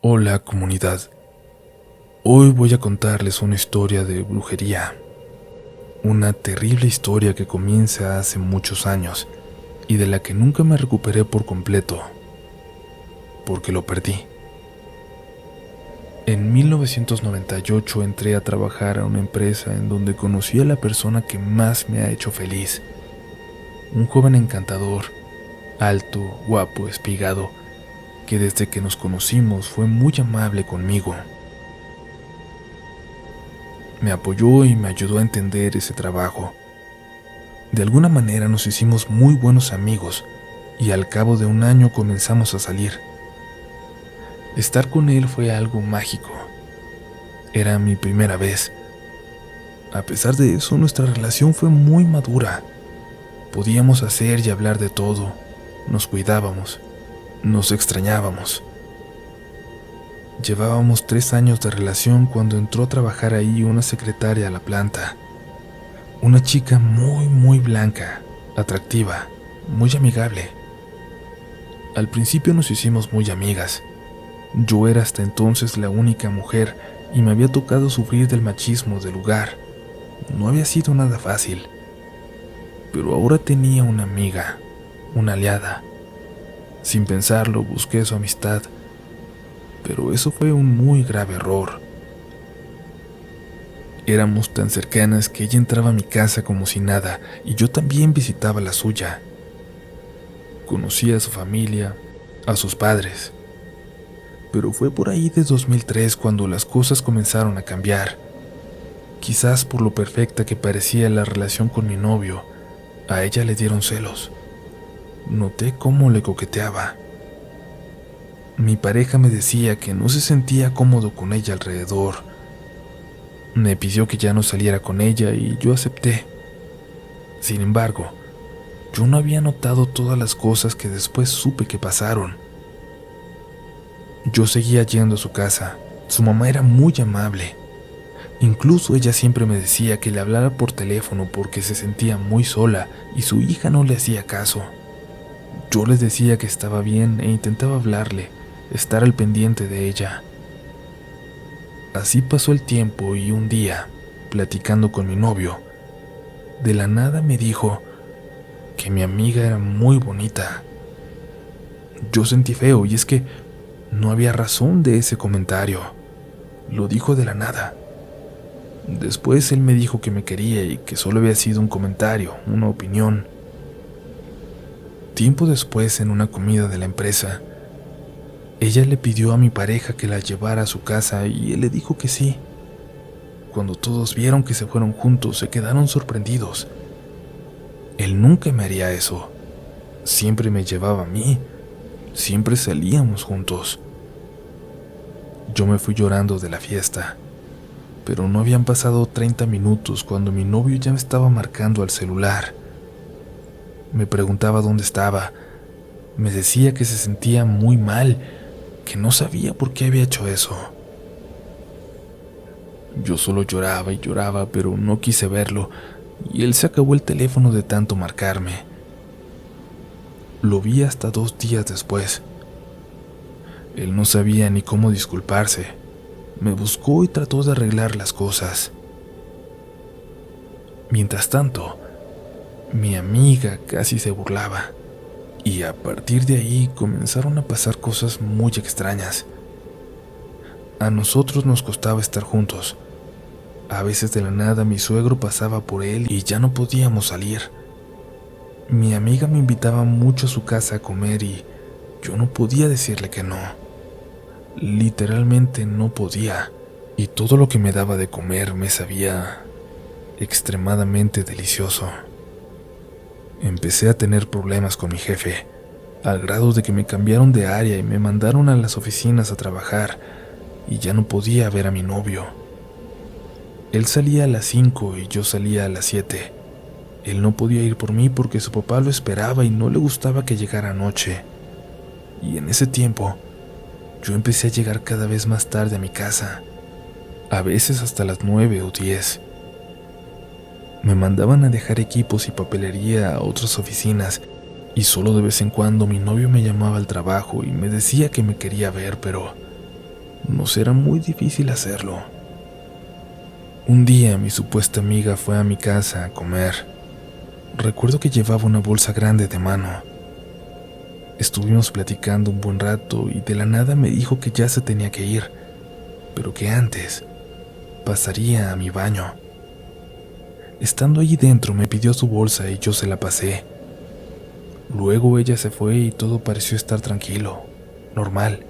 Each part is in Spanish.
Hola comunidad, hoy voy a contarles una historia de brujería, una terrible historia que comienza hace muchos años y de la que nunca me recuperé por completo, porque lo perdí. En 1998 entré a trabajar a una empresa en donde conocí a la persona que más me ha hecho feliz, un joven encantador, alto, guapo, espigado, que desde que nos conocimos fue muy amable conmigo. Me apoyó y me ayudó a entender ese trabajo. De alguna manera nos hicimos muy buenos amigos y al cabo de un año comenzamos a salir. Estar con él fue algo mágico. Era mi primera vez. A pesar de eso, nuestra relación fue muy madura. Podíamos hacer y hablar de todo. Nos cuidábamos. Nos extrañábamos. Llevábamos 3 años de relación cuando entró a trabajar ahí una secretaria a la planta. Una chica muy blanca, atractiva, muy amigable. Al principio nos hicimos muy amigas. Yo era hasta entonces la única mujer y me había tocado sufrir del machismo del lugar. No había sido nada fácil. Pero ahora tenía una amiga, una aliada. Sin pensarlo, busqué su amistad. Pero eso fue un muy grave error. Éramos tan cercanas que ella entraba a mi casa como si nada y yo también visitaba la suya. Conocí a su familia, a sus padres. Pero fue por ahí de 2003 cuando las cosas comenzaron a cambiar. Quizás por lo perfecta que parecía la relación con mi novio, a ella le dieron celos. Noté cómo le coqueteaba. Mi pareja me decía que no se sentía cómodo con ella alrededor. Me pidió que ya no saliera con ella y yo acepté. Sin embargo, yo no había notado todas las cosas que después supe que pasaron. Yo seguía yendo a su casa. Su mamá era muy amable. Incluso ella siempre me decía que le hablara por teléfono porque se sentía muy sola y su hija no le hacía caso. Yo les decía que estaba bien e intentaba hablarle, estar al pendiente de ella. Así pasó el tiempo y un día, platicando con mi novio, de la nada me dijo que mi amiga era muy bonita. Yo sentí feo y es que no había razón de ese comentario. Lo dijo de la nada. Después él me dijo que me quería y que solo había sido un comentario, una opinión. Tiempo después, en una comida de la empresa, ella le pidió a mi pareja que la llevara a su casa y él le dijo que sí. Cuando todos vieron que se fueron juntos, se quedaron sorprendidos. Él nunca me haría eso. Siempre me llevaba a mí. Siempre salíamos juntos. Yo me fui llorando de la fiesta, pero no habían pasado 30 minutos cuando mi novio ya me estaba marcando al celular. Me preguntaba dónde estaba. Me decía que se sentía muy mal, que no sabía por qué había hecho eso. Yo solo lloraba y lloraba, pero no quise verlo, y él se acabó el teléfono de tanto marcarme. Lo vi hasta 2 días después. Él no sabía ni cómo disculparse. Me buscó y trató de arreglar las cosas. Mientras tanto, mi amiga casi se burlaba, y a partir de ahí comenzaron a pasar cosas muy extrañas. A nosotros nos costaba estar juntos. A veces de la nada mi suegro pasaba por él y ya no podíamos salir. Mi amiga me invitaba mucho a su casa a comer y yo no podía decirle que no. Literalmente no podía, y todo lo que me daba de comer me sabía extremadamente delicioso. Empecé a tener problemas con mi jefe, al grado de que me cambiaron de área y me mandaron a las oficinas a trabajar, y ya no podía ver a mi novio. Él salía a las 5 y yo salía a las 7. Él no podía ir por mí porque su papá lo esperaba y no le gustaba que llegara anoche. Y en ese tiempo, yo empecé a llegar cada vez más tarde a mi casa, a veces hasta las 9 o 10. Me mandaban a dejar equipos y papelería a otras oficinas, y solo de vez en cuando mi novio me llamaba al trabajo y me decía que me quería ver, pero Nos era muy difícil hacerlo. Un día mi supuesta amiga fue a mi casa a comer. Recuerdo que llevaba una bolsa grande de mano. Estuvimos platicando un buen rato y de la nada me dijo que ya se tenía que ir, pero que antes pasaría a mi baño. Estando allí dentro me pidió su bolsa y yo se la pasé. Luego ella se fue y todo pareció estar tranquilo, normal.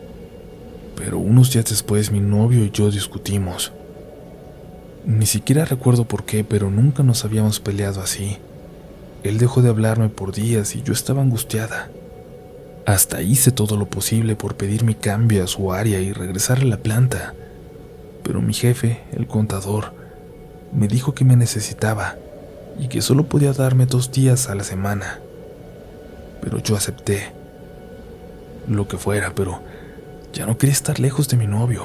Pero unos días después mi novio y yo discutimos. Ni siquiera recuerdo por qué, pero nunca nos habíamos peleado así. Él dejó de hablarme por días y yo estaba angustiada. Hasta hice todo lo posible por pedir mi cambio a su área y regresar a la planta. Pero mi jefe, el contador, me dijo que me necesitaba y que solo podía darme 2 días a la semana. Pero yo acepté. Lo que fuera, pero ya no quería estar lejos de mi novio.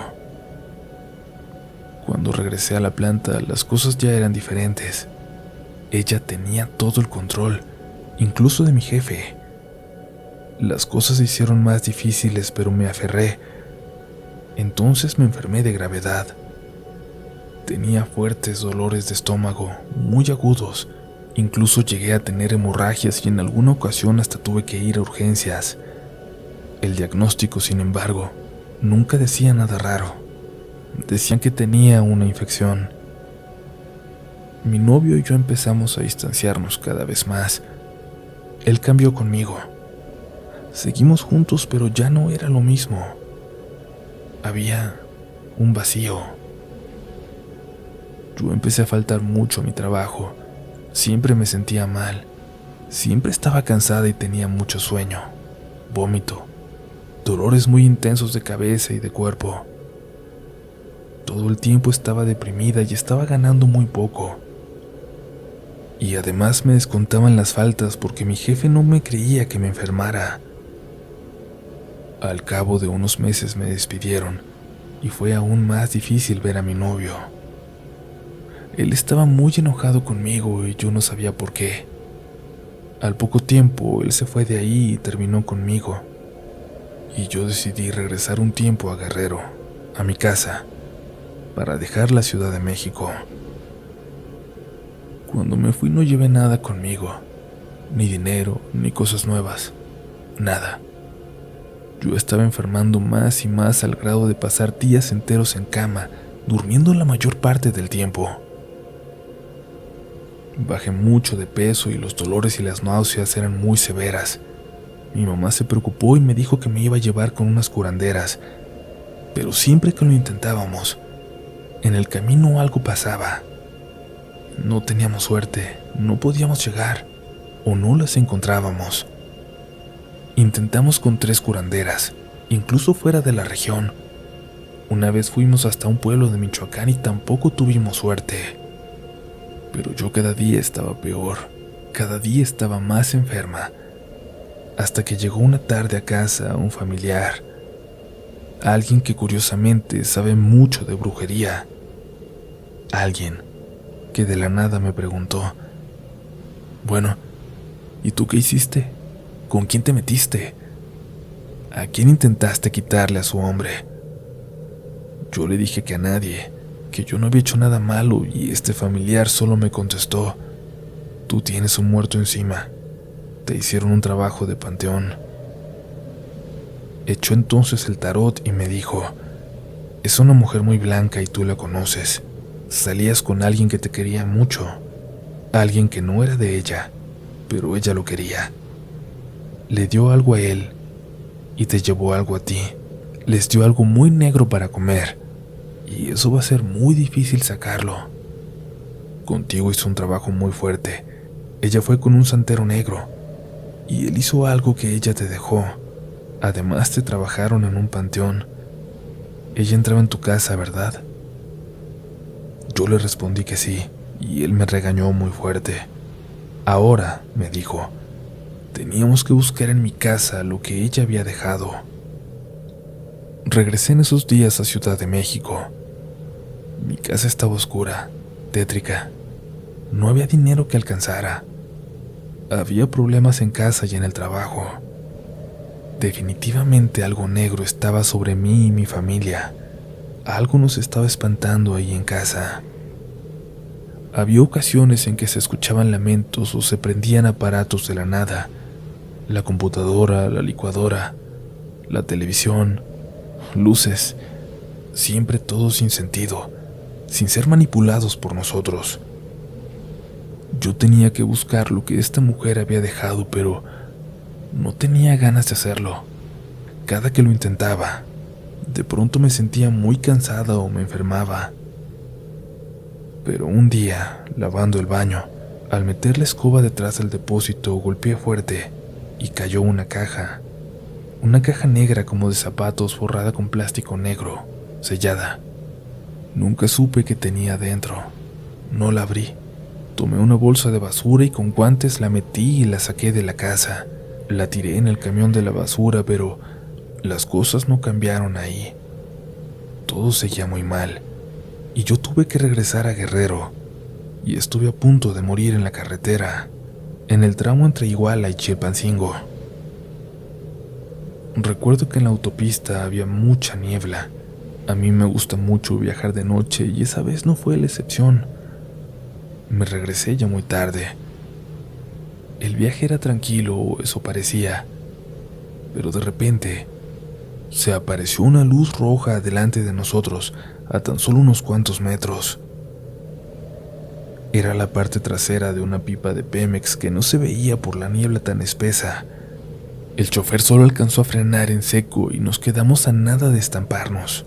Cuando regresé a la planta, las cosas ya eran diferentes. Ella tenía todo el control, incluso de mi jefe. Las cosas se hicieron más difíciles, pero me aferré. Entonces me enfermé de gravedad. Tenía fuertes dolores de estómago, muy agudos. Incluso llegué a tener hemorragias y en alguna ocasión hasta tuve que ir a urgencias. El diagnóstico, sin embargo, nunca decía nada raro. Decían que tenía una infección. Mi novio y yo empezamos a distanciarnos cada vez más. Él cambió conmigo. Seguimos juntos, pero ya no era lo mismo. Había un vacío. Yo empecé a faltar mucho a mi trabajo. Siempre me sentía mal. Siempre estaba cansada y tenía mucho sueño, vómito, dolores muy intensos de cabeza y de cuerpo. Todo el tiempo estaba deprimida y estaba ganando muy poco. Y además me descontaban las faltas porque mi jefe no me creía que me enfermara. Al cabo de unos meses me despidieron y fue aún más difícil ver a mi novio. Él estaba muy enojado conmigo y yo no sabía por qué. Al poco tiempo él se fue de ahí y terminó conmigo. Y yo decidí regresar un tiempo a Guerrero, a mi casa, para dejar la Ciudad de México. Cuando me fui no llevé nada conmigo, ni dinero, ni cosas nuevas, nada. Yo estaba enfermando más y más al grado de pasar días enteros en cama, durmiendo la mayor parte del tiempo. Bajé mucho de peso y los dolores y las náuseas eran muy severas. Mi mamá se preocupó y me dijo que me iba a llevar con unas curanderas, pero siempre que lo intentábamos, en el camino algo pasaba. No teníamos suerte, no podíamos llegar, o no las encontrábamos. Intentamos con 3 curanderas, incluso fuera de la región. Una vez fuimos hasta un pueblo de Michoacán y tampoco tuvimos suerte. Pero yo cada día estaba peor, cada día estaba más enferma, hasta que llegó una tarde a casa un familiar, alguien que curiosamente sabe mucho de brujería, alguien que de la nada me preguntó: bueno, ¿y tú qué hiciste? ¿Con quién te metiste? ¿A quién intentaste quitarle a su hombre? Yo le dije que a nadie, que yo no había hecho nada malo, y este familiar solo me contestó: tú tienes un muerto encima, te hicieron un trabajo de panteón. Echó entonces el tarot y me dijo: es una mujer muy blanca y tú la conoces. Salías con alguien que te quería mucho, alguien que no era de ella, pero ella lo quería. Le dio algo a él y te llevó algo a ti. Les dio algo muy negro para comer y eso va a ser muy difícil sacarlo. Contigo hizo un trabajo muy fuerte. Ella fue con un santero negro y él hizo algo que ella te dejó. Además te trabajaron en un panteón. Ella entraba en tu casa, ¿verdad? Yo le respondí que sí, y él me regañó muy fuerte. Ahora, me dijo, teníamos que buscar en mi casa lo que ella había dejado. Regresé en esos días a Ciudad de México. Mi casa estaba oscura, tétrica. No había dinero que alcanzara. Había problemas en casa y en el trabajo. Definitivamente algo negro estaba sobre mí y mi familia. algo nos estaba espantando ahí en casa. Había ocasiones en que se escuchaban lamentos o se prendían aparatos de la nada: la computadora, la licuadora, la televisión, luces, siempre todo sin sentido, sin ser manipulados por nosotros. Yo tenía que buscar lo que esta mujer había dejado, pero no tenía ganas de hacerlo. Cada que lo intentaba, de pronto me sentía muy cansada o me enfermaba. Pero un día, lavando el baño, al meter la escoba detrás del depósito, golpeé fuerte y cayó una caja negra como de zapatos, forrada con plástico negro, sellada. Nunca supe qué tenía dentro. No la abrí. Tomé una bolsa de basura y con guantes la metí y la saqué de la casa. La tiré en el camión de la basura, pero las cosas no cambiaron ahí. Todo seguía muy mal, y yo tuve que regresar a Guerrero, y estuve a punto de morir en la carretera, en el tramo entre Iguala y Chilpancingo. Recuerdo que en la autopista había mucha niebla. A mí me gusta mucho viajar de noche y esa vez no fue la excepción. Me regresé ya muy tarde. El viaje era tranquilo, o eso parecía, pero de repente se apareció una luz roja delante de nosotros, a tan solo unos cuantos metros. Era la parte trasera de una pipa de Pemex que no se veía por la niebla tan espesa. El chofer solo alcanzó a frenar en seco y nos quedamos a nada de estamparnos.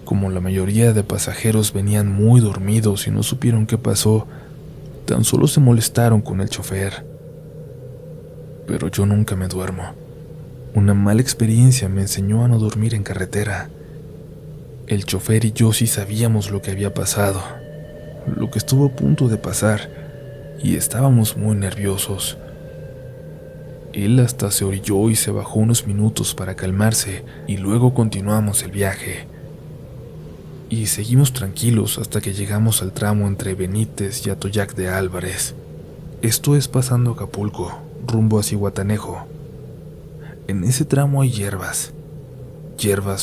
Como la mayoría de pasajeros venían muy dormidos y no supieron qué pasó, tan solo se molestaron con el chofer. Pero yo nunca me duermo. Una mala experiencia me enseñó a no dormir en carretera. El chofer y yo sí sabíamos lo que había pasado, lo que estuvo a punto de pasar, y estábamos muy nerviosos. Él hasta se orilló y se bajó unos minutos para calmarse, y luego continuamos el viaje. Y seguimos tranquilos hasta que llegamos al tramo entre Benítez y Atoyac de Álvarez. Esto es pasando Acapulco, rumbo a Zihuatanejo. En ese tramo hay hierbas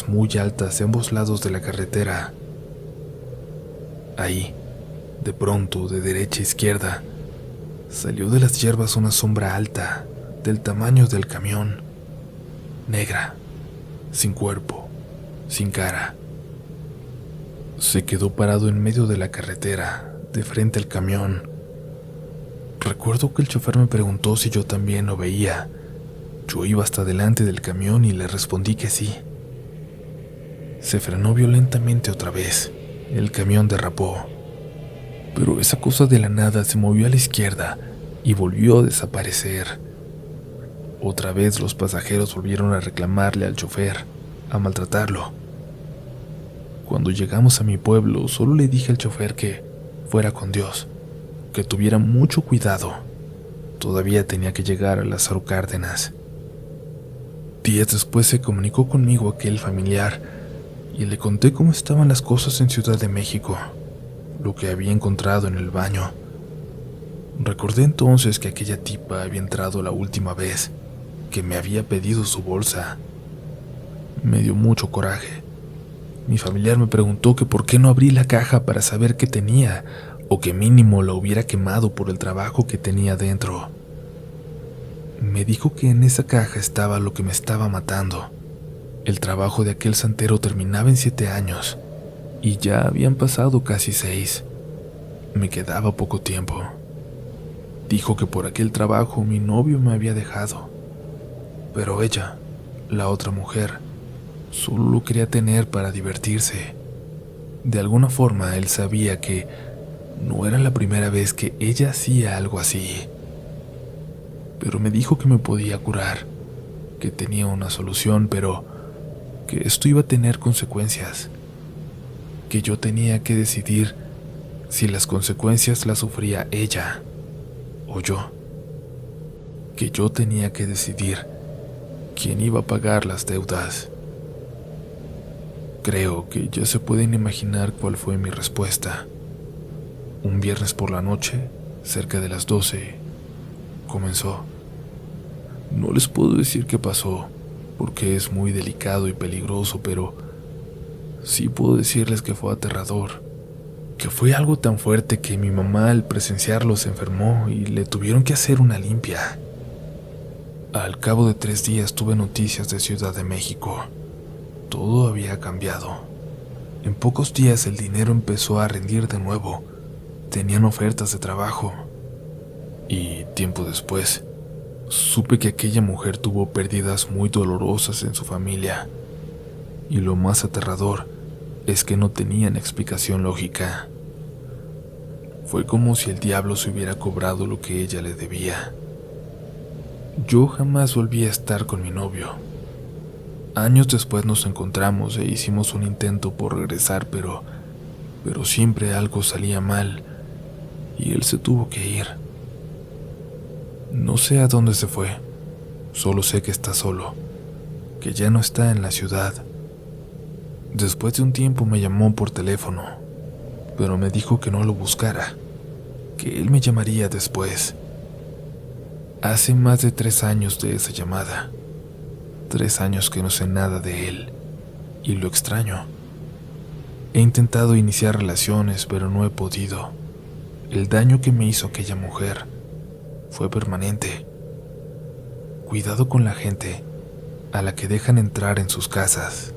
muy altas de ambos lados de la carretera. Ahí, de pronto, de derecha a izquierda, salió de las hierbas una sombra alta, del tamaño del camión, negra, sin cuerpo, sin cara. Se quedó parado en medio de la carretera, de frente al camión. Recuerdo que el chofer me preguntó si yo también lo veía. Yo iba hasta delante del camión y le respondí que sí. Se frenó violentamente otra vez. El camión derrapó. Pero esa cosa de la nada se movió a la izquierda y volvió a desaparecer. Otra vez los pasajeros volvieron a reclamarle al chofer, a maltratarlo. Cuando llegamos a mi pueblo, solo le dije al chofer que fuera con Dios, que tuviera mucho cuidado. Todavía tenía que llegar a Lázaro Cárdenas. Días después se comunicó conmigo aquel familiar y le conté cómo estaban las cosas en Ciudad de México, lo que había encontrado en el baño. Recordé entonces que aquella tipa había entrado la última vez, que me había pedido su bolsa. Me dio mucho coraje. Mi familiar me preguntó que por qué no abrí la caja para saber qué tenía, o que mínimo la hubiera quemado por el trabajo que tenía dentro. Me dijo que en esa caja estaba lo que me estaba matando. El trabajo de aquel santero terminaba en 7 años, y ya habían pasado casi 6. Me quedaba poco tiempo. Dijo que por aquel trabajo mi novio me había dejado, pero ella, la otra mujer, solo lo quería tener para divertirse. De alguna forma él sabía que no era la primera vez que ella hacía algo así. Pero me dijo que me podía curar, que tenía una solución, pero que esto iba a tener consecuencias, que yo tenía que decidir si las consecuencias las sufría ella o yo, que yo tenía que decidir quién iba a pagar las deudas. Creo que ya se pueden imaginar cuál fue mi respuesta. Un viernes por la noche, cerca de las 12, comenzó. No les puedo decir qué pasó, porque es muy delicado y peligroso, pero Sí puedo decirles que fue aterrador, que fue algo tan fuerte que mi mamá al presenciarlo se enfermó y le tuvieron que hacer una limpia. Al cabo de 3 días tuve noticias de Ciudad de México. Todo había cambiado. En pocos días el dinero empezó a rendir de nuevo. Tenían ofertas de trabajo. Y tiempo después, supe que aquella mujer tuvo pérdidas muy dolorosas en su familia. Y lo más aterrador es que no tenían explicación lógica. Fue como si el diablo se hubiera cobrado lo que ella le debía. Yo jamás volví a estar con mi novio. Años después nos encontramos e hicimos un intento por regresar, pero siempre algo salía mal y él se tuvo que ir. No sé a dónde se fue, solo sé que está solo, que ya no está en la ciudad. Después de un tiempo me llamó por teléfono, pero me dijo que no lo buscara, que él me llamaría después. Hace más de 3 años de esa llamada. 3 años que no sé nada de él, y lo extraño. He intentado iniciar relaciones, pero no he podido. El daño que me hizo aquella mujer fue permanente. Cuidado con la gente a la que dejan entrar en sus casas.